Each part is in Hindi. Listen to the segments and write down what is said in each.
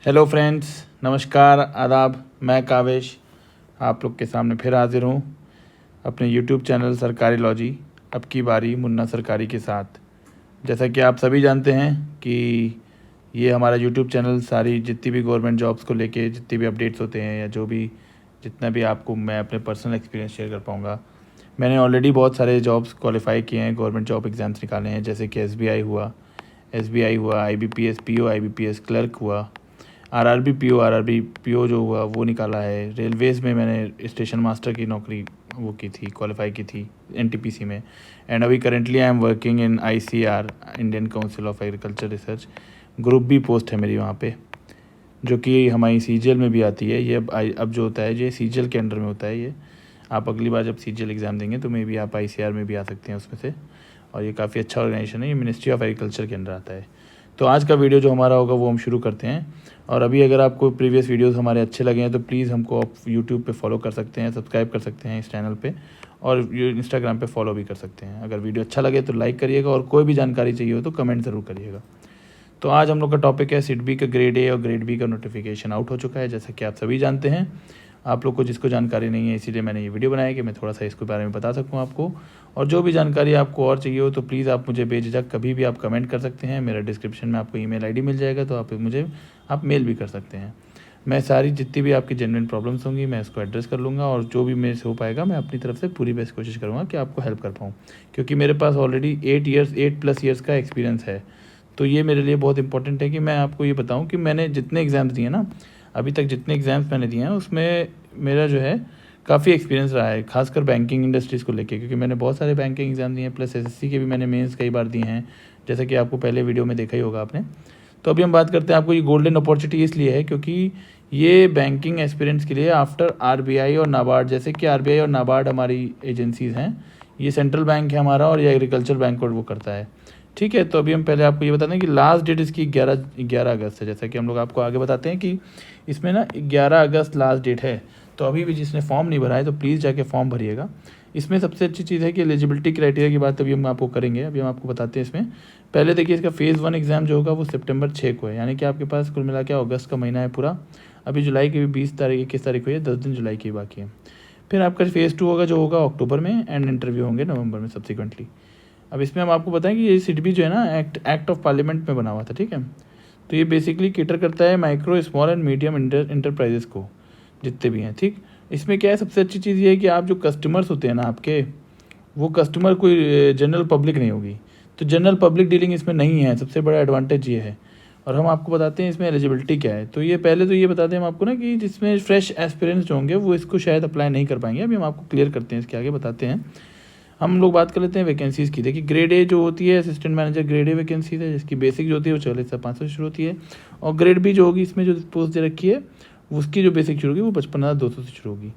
हेलो फ्रेंड्स, नमस्कार, आदाब। मैं कावेश आप लोग के सामने फिर हाजिर हूँ अपने यूट्यूब चैनल सरकारी लॉजी, अब की बारी मुन्ना सरकारी के साथ। जैसा कि आप सभी जानते हैं कि ये हमारा यूट्यूब चैनल सारी जितनी भी गवर्नमेंट जॉब्स को लेके जितनी भी अपडेट्स होते हैं या जो भी जितना भी आपको मैं अपने पर्सनल एक्सपीरियंस शेयर कर पाऊँगा। मैंने ऑलरेडी बहुत सारे जॉब्स क्वालिफाई किए हैं, गवर्नमेंट जॉब एग्ज़ाम्स निकाले हैं, जैसे कि एसबीआई हुआ, आईबीपीएस पीओ, आईबीपीएस क्लर्क हुआ, आरआरबी पीओ जो हुआ वो निकाला है। रेलवेज़ में मैंने स्टेशन मास्टर की नौकरी वो की थी, क्वालिफाई की थी एनटीपीसी में। एंड अभी currently I am working in ICR, Indian council of agriculture research. Group B post है मेरी वहाँ पे, जो कि हमारी सीजीएल में भी आती है। ये अब जो होता है ये सीजीएल के अंडर में होता है। ये आप अगली बार जब सीजीएल एग्ज़ाम देंगे तो मे भी आप आईसीआर में भी आ सकते हैं उसमें से। और ये काफ़ी अच्छा ऑर्गेनाइजेशन है, ये मिनिस्ट्री ऑफ एग्रीकल्चर के अंडर आता है। तो आज का वीडियो जो हमारा होगा वो हम शुरू करते हैं। और अभी अगर आपको प्रीवियस वीडियोस हमारे अच्छे लगे हैं तो प्लीज़ हमको आप यूट्यूब पे फॉलो कर सकते हैं, सब्सक्राइब कर सकते हैं इस चैनल पे, और इंस्टाग्राम पे फॉलो भी कर सकते हैं। अगर वीडियो अच्छा लगे तो लाइक करिएगा, और कोई भी जानकारी चाहिए हो तो कमेंट ज़रूर करिएगा। तो आज हम लोग का टॉपिक है सिडबी का ग्रेड ए और ग्रेड बी का नोटिफिकेशन आउट हो चुका है, जैसा कि आप सभी जानते हैं। आप लोग को जिसको जानकारी नहीं है, इसीलिए मैंने ये वीडियो बनाया कि मैं थोड़ा सा इसके बारे में बता सकूं आपको। और जो भी जानकारी आपको और चाहिए हो तो प्लीज़ आप मुझे बेझिझक कभी भी आप कमेंट कर सकते हैं। मेरा डिस्क्रिप्शन में आपको ईमेल आईडी मिल जाएगा, तो आप मेल भी कर सकते हैं। मैं सारी जितनी भी आपकी जेन्युइन प्रॉब्लम्स होंगी मैं इसको एड्रेस कर लूँगा, और जो भी मेरे से हो पाएगा मैं अपनी तरफ से पूरी बेस्ट कोशिश करूँगा कि आपको हेल्प कर पाऊँ, क्योंकि मेरे पास ऑलरेडी 8+ ईयर्स का एक्सपीरियंस है। तो ये मेरे लिए बहुत इंपॉर्टेंट है कि मैं आपको ये बताऊं कि मैंने जितने एग्ज़ाम्स दिए ना, अभी तक जितने एग्ज़ाम्स मैंने दिए हैं उसमें मेरा जो है काफ़ी एक्सपीरियंस रहा है, खासकर बैंकिंग इंडस्ट्रीज़ को लेके, क्योंकि मैंने बहुत सारे बैंकिंग एग्ज़ाम दिए हैं, प्लस एसएससी के भी मैंने मेंस कई बार दिए हैं, जैसा कि आपको पहले वीडियो में देखा ही होगा आपने। तो अभी हम बात करते हैं, आपको ये गोल्डन अपॉर्चुनिटी इसलिए है क्योंकि ये बैंकिंग एस्पिरेंट्स के लिए आफ्टर आरबीआई और नाबार्ड, जैसे कि आरबीआई और नाबार्ड हमारी एजेंसीज़ हैं, ये सेंट्रल बैंक है हमारा, और ये एग्रीकल्चर बैंक को वो करता है। ठीक है, तो अभी हम पहले आपको ये बता दें कि लास्ट डेट इसकी 11 अगस्त है। जैसा कि हम लोग आपको आगे बताते हैं कि इसमें ना 11 अगस्त लास्ट डेट है। तो अभी भी जिसने फॉर्म नहीं भरा है तो प्लीज़ जाके फॉर्म भरिएगा। इसमें सबसे अच्छी चीज़ है कि एलिजिबिलिटी क्राइटेरिया की बात अभी हम आपको करेंगे। अभी हम आपको बताते हैं इसमें। पहले देखिए, इसका फेज़ 1 एग्ज़ाम जो होगा वो सितंबर 6 को है, यानी कि आपके पास कुल मिला के अगस्त का महीना है पूरा। अभी जुलाई की भी 21 तारीख हुई है, 10 दिन जुलाई की बाकी है। फिर आपका फेज़ 2 होगा जो होगा अक्टूबर में, एंड इंटरव्यू होंगे नवंबर में सब्सिक्वेंटली। अब इसमें हम आपको बताएं कि ये सिडबी जो है ना एक्ट ऑफ पार्लियामेंट में बना हुआ था। ठीक है, तो ये बेसिकली केटर करता है micro, small and medium enterprises को, जितने भी हैं। ठीक, इसमें क्या है, सबसे अच्छी चीज़ ये है कि आप जो कस्टमर्स होते हैं ना आपके, वो कस्टमर कोई जनरल पब्लिक नहीं होगी। तो जनरल पब्लिक डीलिंग इसमें नहीं है, सबसे बड़ा एडवांटेज ये है। और हम आपको बताते हैं इसमें एलिजिबिलिटी क्या है। तो ये पहले तो ये बताते हैं हम आपको ना कि जिसमें फ्रेश एस्पिरेंट्स जो होंगे वो इसको शायद अप्लाई नहीं कर पाएंगे। अभी हम आपको क्लियर करते हैं, इसके आगे बताते हैं। हम लोग बात कर लेते हैं वैकेंसीज़ की। देखिए, ग्रेड ए जो होती है असिस्टेंट मैनेजर ग्रेड ए वैकेंसीज है, जिसकी बेसिक जो होती है वो 44,500 से शुरू होती है। और ग्रेड बी जो होगी, इसमें जो पोस्ट दे रखी है उसकी जो बेसिक शुरू होगी वो 55,200 से शुरू होगी।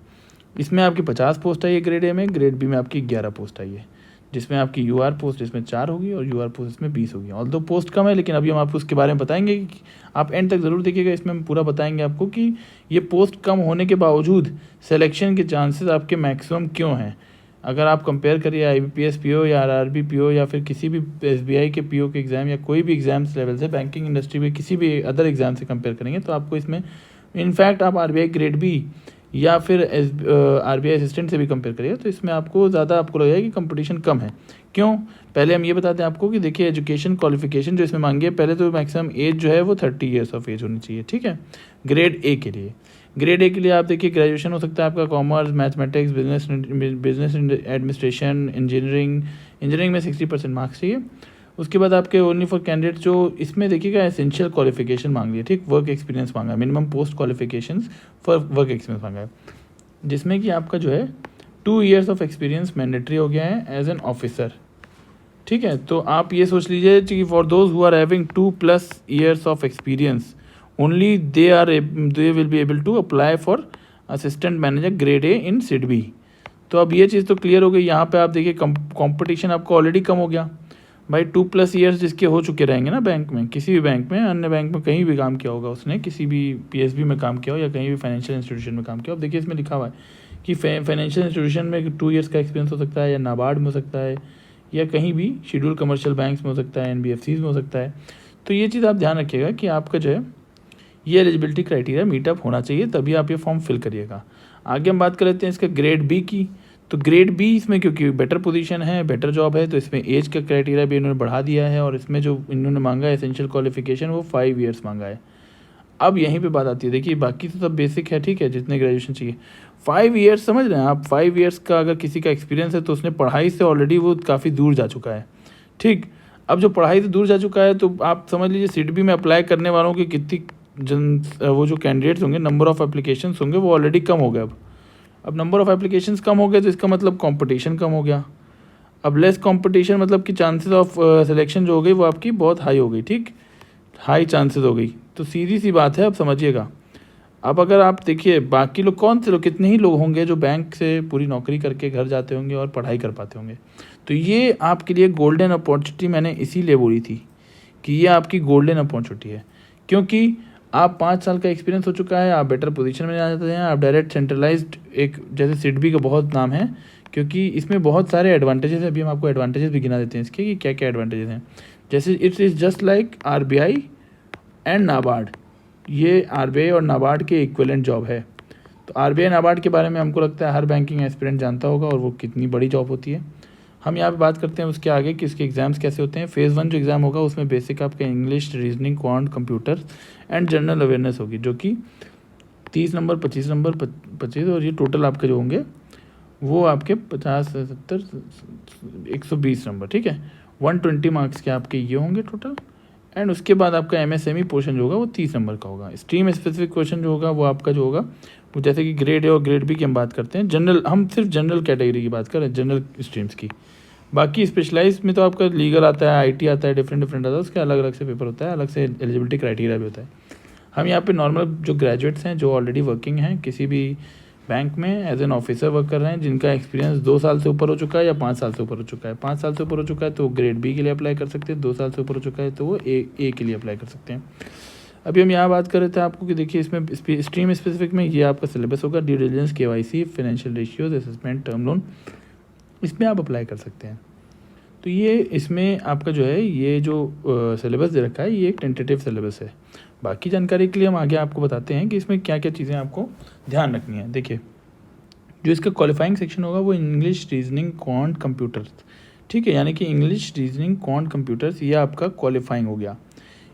इसमें आपकी 50 पोस्ट आई है ग्रेड ए में, ग्रेड बी में आपकी 11 पोस्ट आई है, जिसमें आपकी यूआर पोस्ट इसमें 4 होगी और यूआर पोस्ट इसमें 20 होगी। ऑल दो पोस्ट कम है, लेकिन अभी हम आपको उसके बारे में बताएंगे कि आप एंड तक ज़रूर देखिएगा। इसमें हम पूरा बताएंगे आपको कि ये पोस्ट कम होने के बावजूद सिलेक्शन के चांसेस आपके मैक्सिमम क्यों हैं। अगर आप कंपेयर करिए आईबीपीएस पीओ या आरआरबी पीओ या फिर किसी भी एसबीआई के पीओ के एग्ज़ाम या कोई भी एग्ज़ाम्स लेवल से, बैंकिंग इंडस्ट्री में किसी भी अदर एग्ज़ाम से कंपेयर करेंगे तो आपको इसमें, इनफैक्ट आप आरबीआई ग्रेड बी या फिर आरबीआई असिस्टेंट से भी कंपेयर करिए तो इसमें आपको ज़्यादा आपको लगेगा कि कंपटीशन कम है। क्यों? पहले हम ये बताते हैं आपको कि देखिए, एजुकेशन क्वालिफिकेशन जो इसमें मांगी है, पहले तो मैक्सिमम एज जो है वो 30 ईयर्स ऑफ एज होनी चाहिए। ठीक है, ग्रेड ए के लिए। ग्रेड ए के लिए आप देखिए, ग्रेजुएशन हो सकता है आपका commerce, mathematics, business administration, engineering में 60% मार्क्स चाहिए। उसके बाद आपके ओनली फॉर कैंडिडेट जो इसमें देखिएगा एसेंशियल क्वालिफिकेशन मांग लिया। ठीक, वर्क एक्सपीरियंस मांगा है, minimum post qualifications for work experience मांगा है, जिसमें कि आपका जो है 2 ईयर्स ऑफ एक्सपीरियंस मैंडेटरी हो गया है एज एन ऑफिसर। ठीक है, तो आप ये सोच लीजिए कि for those who are having 2+ years of experience only they will be able to apply for assistant manager grade A in SIDBI. तो अब ये चीज़ तो क्लियर हो गई। यहाँ पे आप देखिए कंपटीशन आपको ऑलरेडी कम हो गया भाई। 2+ ईयर्स जिसके हो चुके रहेंगे ना बैंक में, किसी भी बैंक में, अन्य बैंक में कहीं भी काम किया होगा उसने, किसी भी पीएसबी में काम किया हो या कहीं भी फाइनेंशियल इंस्टीट्यूशन में काम किया हो। अब देखिए इसमें लिखा हुआ है कि फाइनेंशियल इंस्टीट्यूशन में 2 ईयर्स का एक्सपीरियंस हो सकता है, या नाबार्ड में हो सकता है, या कहीं भी शेड्यूल कमर्शियल बैंक्स में हो सकता है, एनबीएफसीज में हो सकता है। तो ये चीज़ आप ध्यान रखिएगा कि आपका जो है ये एलिजिबिलिटी क्राइटेरिया मीटअप होना चाहिए, तभी आप ये फॉर्म फिल करिएगा। आगे हम बात कर लेते हैं इसका ग्रेड बी की। तो ग्रेड बी इसमें क्योंकि बेटर पोजीशन है, बेटर जॉब है, तो इसमें एज का क्राइटेरिया भी इन्होंने बढ़ा दिया है, और इसमें जो इन्होंने मांगा है एसेंशियल क्वालिफिकेशन वो 5 ईयर्स मांगा है। अब यहीं पे बात आती है, देखिए बाकी तो सब बेसिक है, ठीक है, जितने ग्रेजुएशन चाहिए। 5 ईयर्स समझ रहे हैं आप, 5 ईयर्स का अगर किसी का एक्सपीरियंस है तो उसने पढ़ाई से ऑलरेडी वो काफ़ी दूर जा चुका है, ठीक। अब जो पढ़ाई से दूर जा चुका है तो आप समझ लीजिए सिडबी में अप्लाई करने वालों की कितनी वो जो कैंडिडेट्स होंगे, नंबर ऑफ़ एप्लीकेशंस होंगे वो ऑलरेडी कम हो गए। अब नंबर ऑफ़ एप्लीकेशंस कम हो गए तो इसका मतलब कंपटीशन कम हो गया। अब लेस कंपटीशन मतलब कि चांसेस ऑफ सिलेक्शन जो हो गई वो आपकी बहुत हाई हो गई, ठीक, हाई चांसेस हो गई। तो सीधी सी बात है, अब समझिएगा। अब अगर आप देखिए बाकी लोग कौन से लोग, कितने ही लोग होंगे जो बैंक से पूरी नौकरी करके घर जाते होंगे और पढ़ाई कर पाते होंगे। तो ये आपके लिए गोल्डन अपॉर्चुनिटी मैंने इसीलिए बोली थी कि ये आपकी गोल्डन अपॉर्चुनिटी है, क्योंकि आप 5 साल का एक्सपीरियंस हो चुका है, आप बेटर पोजीशन में आ जाते हैं, आप डायरेक्ट सेंट्रलाइज्ड एक जैसे सिडबी का बहुत नाम है, क्योंकि इसमें बहुत सारे एडवांटेजेस हैं। अभी हम आपको एडवांटेजेस भी गिना देते हैं इसके कि क्या क्या एडवांटेजेस हैं। जैसे it's is just like RBI and NABARD, ये RBI और नाबार्ड के इक्विवेलेंट जॉब है। तो RBI नाबार्ड के बारे में हमको लगता है हर बैंकिंग एस्पिरेंट जानता होगा, और वो कितनी बड़ी जॉब होती है। हम यहाँ पे बात करते हैं उसके आगे कि इसके एग्ज़ाम्स कैसे होते हैं। फेज़ 1 जो एग्ज़ाम होगा उसमें बेसिक आपका English, reasoning, quant, computer and general awareness होगी, जो कि 30 नंबर, 25 नंबर, 25, और ये टोटल आपके जो होंगे वो आपके 50, 70, 120 नंबर, ठीक है। 120 मार्क्स के आपके ये होंगे टोटल। एंड उसके बाद आपका MSME पोर्शन जो होगा वो 30 नंबर का होगा। स्ट्रीम स्पेसिफिक क्वेश्चन जो होगा वो आपका जो होगा वो जैसे कि ग्रेड ए और ग्रेड बी की हम बात करते हैं, जनरल, हम सिर्फ जनरल कैटेगरी की बात कर रहे हैं, जनरल स्ट्रीम्स की। बाकी स्पेशलाइज में तो आपका लीगल आता है, IT आता है, डिफरेंट आता है, उसके अलग अलग से पेपर होता है, अलग से एलिजिबिलिटी क्राइटेरिया भी होता है। हम यहाँ पे नॉर्मल जो ग्रेजुएट्स हैं जो ऑलरेडी वर्किंग हैं किसी भी बैंक में एज एन ऑफिसर वर्क कर रहे हैं, जिनका एक्सपीरियंस 2 साल से ऊपर हो चुका है या 5 साल से ऊपर हो चुका है। 5 साल से ऊपर हो चुका है तो ग्रेड बी के लिए अप्लाई कर सकते हैं, 2 साल से ऊपर हो चुका है तो वो ए के लिए अप्लाई कर सकते हैं। अभी हम यहाँ बात कर रहे थे आपको कि देखिए इसमें स्ट्रीम स्पेसिफिक में ये आपका सिलेबस होगा, due diligence, KYC, financial ratios, assessment, term loan, इसमें आप अप्लाई कर सकते हैं। तो ये इसमें आपका जो है ये जो सिलेबस दे रखा है ये एक टेंटेटिव सिलेबस है। बाकी जानकारी के लिए हम आगे आपको बताते हैं कि इसमें क्या क्या चीज़ें आपको ध्यान रखनी है। देखिए जो इसका क्वालिफाइंग सेक्शन होगा वो इंग्लिश, रीजनिंग, क्वांट, कंप्यूटर्स, ठीक है, यानी कि इंग्लिश, रीजनिंग, क्वांट, कंप्यूटर्स ये आपका क्वालिफाइंग हो गया।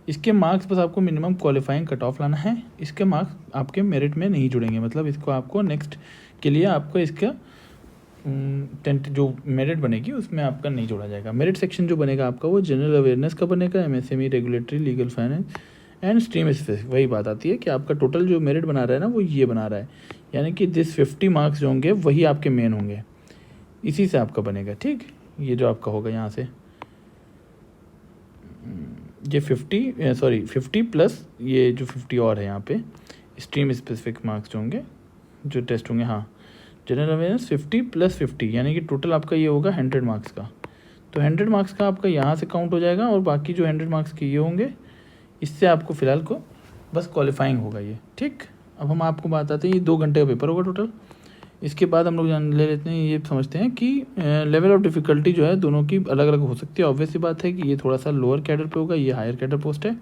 इसके मार्क्स बस आपको मिनिमम क्वालिफाइंग कट ऑफ लाना है, इसके मार्क्स आपके मेरिट में नहीं जुड़ेंगे, मतलब इसको आपको नेक्स्ट के लिए आपको इसका जो मेरिट बनेगी उसमें आपका नहीं जोड़ा जाएगा। मेरिट सेक्शन जो बनेगा आपका वो जनरल अवेयरनेस का बनेगा, MSME, regulatory, legal, finance and stream specific. वही बात आती है कि आपका टोटल जो मेरिट बना रहा है ना वो ये बना रहा है, यानी कि जिस 50 मार्क्स जो होंगे वही आपके मेन होंगे, इसी से आपका बनेगा, ठीक। ये जो आपका होगा यहाँ से ये 50 प्लस ये जो 50 और है यहाँ पे स्ट्रीम स्पेसिफिक मार्क्स जो होंगे, जो टेस्ट होंगे, हाँ, जनरल अवेयरनेस 50 + 50 यानी कि टोटल आपका ये होगा 100 मार्क्स का। तो 100 मार्क्स का आपका यहाँ से काउंट हो जाएगा, और बाकी जो 100 मार्क्स के ये होंगे इससे आपको फ़िलहाल को बस क्वालिफाइंग होगा ये, ठीक। अब हम आपको बात आते हैं ये 2 घंटे का पेपर होगा टोटल। इसके बाद हम लोग जान ले लेते हैं, ये समझते हैं कि लेवल ऑफ डिफ़िकल्टी जो है दोनों की अलग अलग हो सकती है। ऑब्वियस सी बात है कि ये थोड़ा सा लोअर कैडर पे होगा, ये हायर कैडर पोस्ट है।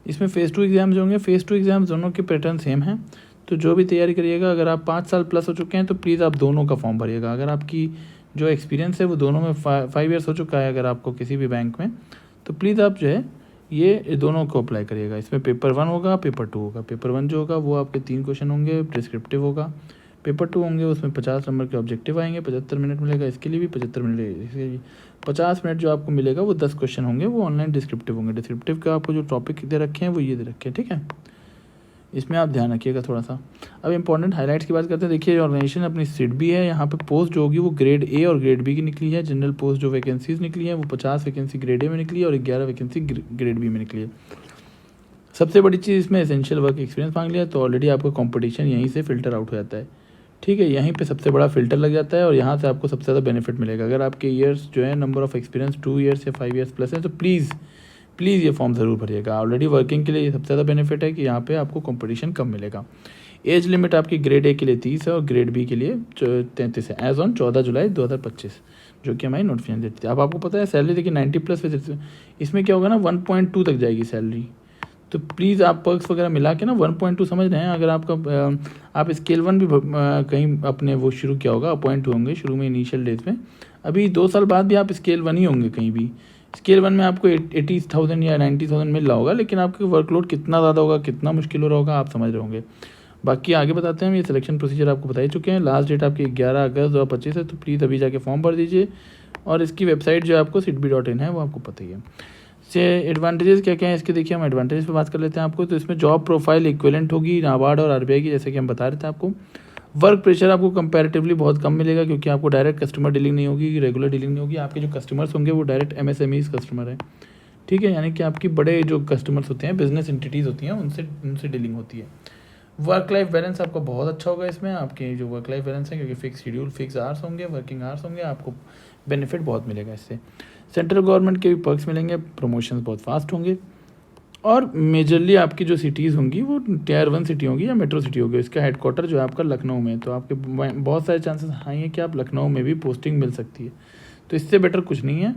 इसमें फ़ेज़ 2 एग्ज़ाम्स होंगे, फ़ेज़ 2 एग्ज़ाम्स दोनों के पैटर्न सेम हैं। तो जो भी तैयारी करिएगा, अगर आप 5 साल प्लस हो चुके हैं तो प्लीज़ आप दोनों का फॉर्म भरिएगा। अगर आपकी जो एक्सपीरियंस है वो दोनों में 5 ईयर्स हो चुका है अगर आपको किसी भी बैंक में, तो प्लीज़ आप जो है ये दोनों को अप्लाई करिएगा। इसमें पेपर 1 होगा, पेपर 2 होगा। पेपर 1 जो होगा वो आपके 3 क्वेश्चन होंगे, डिस्क्रिप्टिव होगा। पेपर 2 होंगे उसमें 50 नंबर के ऑब्जेक्टिव आएंगे, 75 मिनट मिलेगा इसके लिए भी, 75 मिनट इसके लिए। 50 मिनट जो आपको मिलेगा वो 10 क्वेश्चन होंगे, वो ऑनलाइन डिस्क्रिप्टिव होंगे। डिस्क्रिप्टिव का आपको जो टॉपिक दे रखे हैं वो ये दे रखे हैं, ठीक है। इसमें आप ध्यान रखिएगा थोड़ा सा। अब इंपॉर्टेंट हाइलाइट्स की बात करते हैं। देखिए ऑर्गेनाइजेशन अपनी सिडबी है, यहाँ पे पोस्ट जो होगी वो ग्रेड ए और ग्रेड बी की निकली है। जनरल पोस्ट जो वैकेंसीज निकली है वो 50 वैकेंसी ग्रेड ए में निकली है और 11 वैकेंसी ग्रेड बी में निकली है। सबसे बड़ी चीज़ इसमें एसेंशियल वर्क एक्सपीरियंस मांग लिया, तो ऑलरेडी आपका कंपटीशन यहीं से फिल्टर आउट हो जाता है, ठीक है। यहीं पे सबसे बड़ा फिल्टर लग जाता है और यहाँ से आपको सबसे ज़्यादा बेनिफिट मिलेगा। अगर आपके ईयर्स जो है नंबर ऑफ एक्सपीरियंस 2 ईयर्स या 5 ईयर्स प्लस है तो प्लीज़ ये फॉर्म ज़रूर भरिएगा। ऑलरेडी वर्किंग के लिए ये सबसे ज़्यादा बेनिफिट है कि यहाँ पे आपको कंपटीशन कम मिलेगा। एज लिमिट आपकी ग्रेड ए के लिए 30 है और ग्रेड बी के लिए 33 है, एज ऑन 14 जुलाई 2025, जो कि हमारी नोटिफिकेशन देती है। अब आपको पता है सैलरी देखिए 90 प्लस, इसमें क्या होगा ना 1.2 तक जाएगी सैलरी। तो प्लीज़ आप पर्क्स वगैरह मिला के ना 1.2 समझ रहे हैं। अगर आपका आप स्केल 1 भी कहीं अपने वो शुरू किया होगा, अपॉइंट होंगे शुरू में इनिशियल डेज में, अभी 2 साल बाद भी आप स्केल 1 ही होंगे कहीं भी। स्केल 1 में आपको 80,000 या 90,000 मिल रहा होगा, लेकिन आपका वर्कलोड कितना ज़्यादा होगा, कितना मुश्किल हो रहा होगा, आप समझ रहे होंगे। बाकी आगे बताते हैं हम। ये सिलेक्शन प्रोसीजर आपको बता ही चुके हैं। लास्ट डेट आपकी 11 अगस्त 2025 है, तो प्लीज़ अभी जाके फॉर्म भर दीजिए। और इसकी वेबसाइट जो है आपको sidbi.in है, वो आपको पता ही है। से एडवांटेजेस क्या क्या है इसके, देखिए हम एडवांटेज पे बात कर लेते हैं आपको। तो इसमें जॉब प्रोफाइल इक्विवेलेंट होगी नाबार्ड और आरबीआई की, जैसे कि हम बता रहे थे आपको। वर्क प्रेशर आपको कंपैरेटिवली बहुत कम मिलेगा, क्योंकि आपको डायरेक्ट कस्टमर डीलिंग नहीं होगी, रेगुलर डीलिंग नहीं होगी। आपके जो कस्टमर्स होंगे वो डायरेक्ट MSMEs कस्टमर है, ठीक है, यानी कि आपकी बड़े जो कस्टमर्स होते हैं, बिजनेस एंटिटीज़ होती हैं, उनसे डीलिंग होती है। वर्क लाइफ बैलेंस आपको बहुत अच्छा होगा इसमें। आपके जो वर्क लाइफ बैलेंस है, क्योंकि फिक्स शेड्यूल, फिक्स आवर्स होंगे, वर्किंग आवर्स होंगे, आपको बेनिफिट बहुत मिलेगा इससे। सेंट्रल गवर्नमेंट के भी पर्क्स मिलेंगे, प्रमोशंस बहुत फास्ट होंगे। और मेजरली आपकी जो सिटीज़ होंगी वो Tier 1 सिटी होगी या मेट्रो सिटी होगी। इसका हेडक्वार्टर जो है आपका लखनऊ में है, तो आपके बहुत सारे चांसेस हाई हैं कि आप लखनऊ में भी पोस्टिंग मिल सकती है। तो इससे बेटर कुछ नहीं है।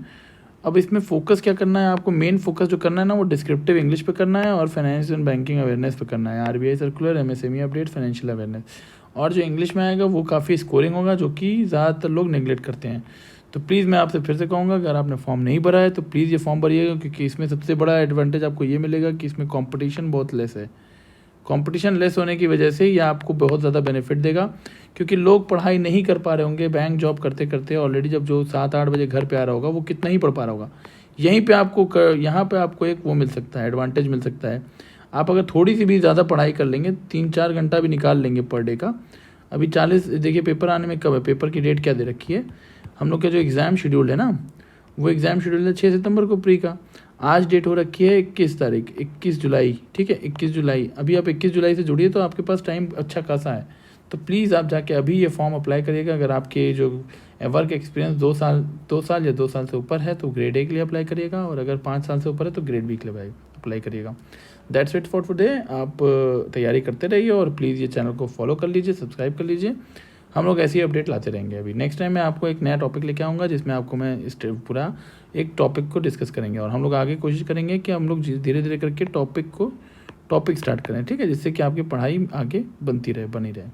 अब इसमें फोकस क्या करना है आपको, मेन फोकस जो करना है ना, वो डिस्क्रिप्टिव इंग्लिश पे करना है और फाइनेंस एंड बैंकिंग अवेयरनेस पे करना है। RBI circular, MSME update, financial awareness. और जो इंग्लिश में आएगा वो काफ़ी स्कोरिंग होगा, जो कि ज़्यादातर लोग नेगलेक्ट करते हैं। तो प्लीज़ मैं आपसे फिर से कहूँगा, अगर आपने फॉर्म नहीं भरा है तो प्लीज़ ये फॉर्म भरिएगा, क्योंकि इसमें सबसे बड़ा एडवांटेज आपको ये मिलेगा कि इसमें कंपटीशन बहुत लेस है। कंपटीशन लेस होने की वजह से ये आपको बहुत ज़्यादा बेनिफिट देगा, क्योंकि लोग पढ़ाई नहीं कर पा रहे होंगे बैंक जॉब करते करते ऑलरेडी। जब जो 7-8 बजे घर पे आ रहा होगा, वो कितना ही पढ़ पा रहा होगा। यहीं पे आपको यहाँ पे आपको एक वो मिल सकता है, एडवांटेज मिल सकता है। आप अगर थोड़ी सी भी ज़्यादा पढ़ाई कर लेंगे, 3-4 घंटा भी निकाल लेंगे पर डे का। अभी 40 देखिए पेपर आने में कब है, पेपर की डेट क्या दे रखी है हम लोग का, जो एग्ज़ाम शेड्यूल है ना, वो एग्ज़ाम शेड्यूल है 6 सितंबर को प्री का। आज डेट हो रखी है 21 तारीख, 21 जुलाई, ठीक है, 21 जुलाई। अभी आप 21 जुलाई से जुड़िए, तो आपके पास टाइम अच्छा खासा है। तो प्लीज़ आप जाके अभी ये फॉर्म अप्लाई करिएगा। अगर आपके जो वर्क एक्सपीरियंस 2 साल या 2 साल से ऊपर है तो ग्रेड 1 के लिए अप्लाई करिएगा, और अगर 5 साल से ऊपर है तो ग्रेड बी के लिए अप्लाई करिएगा। That's it for today. आप तैयारी करते रहिए और प्लीज़ ये चैनल को फॉलो कर लीजिए, सब्सक्राइब कर लीजिए। हम लोग ऐसी अपडेट लाते रहेंगे। अभी नेक्स्ट टाइम मैं आपको एक नया टॉपिक लेके आऊँगा, जिसमें आपको मैं इस पूरा एक टॉपिक को डिस्कस करेंगे, और हम लोग आगे कोशिश करेंगे कि हम लोग धीरे धीरे करके टॉपिक स्टार्ट करें, ठीक है, जिससे कि आपकी पढ़ाई आगे बनी रहे।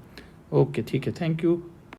ओके, ठीक है, थैंक यू।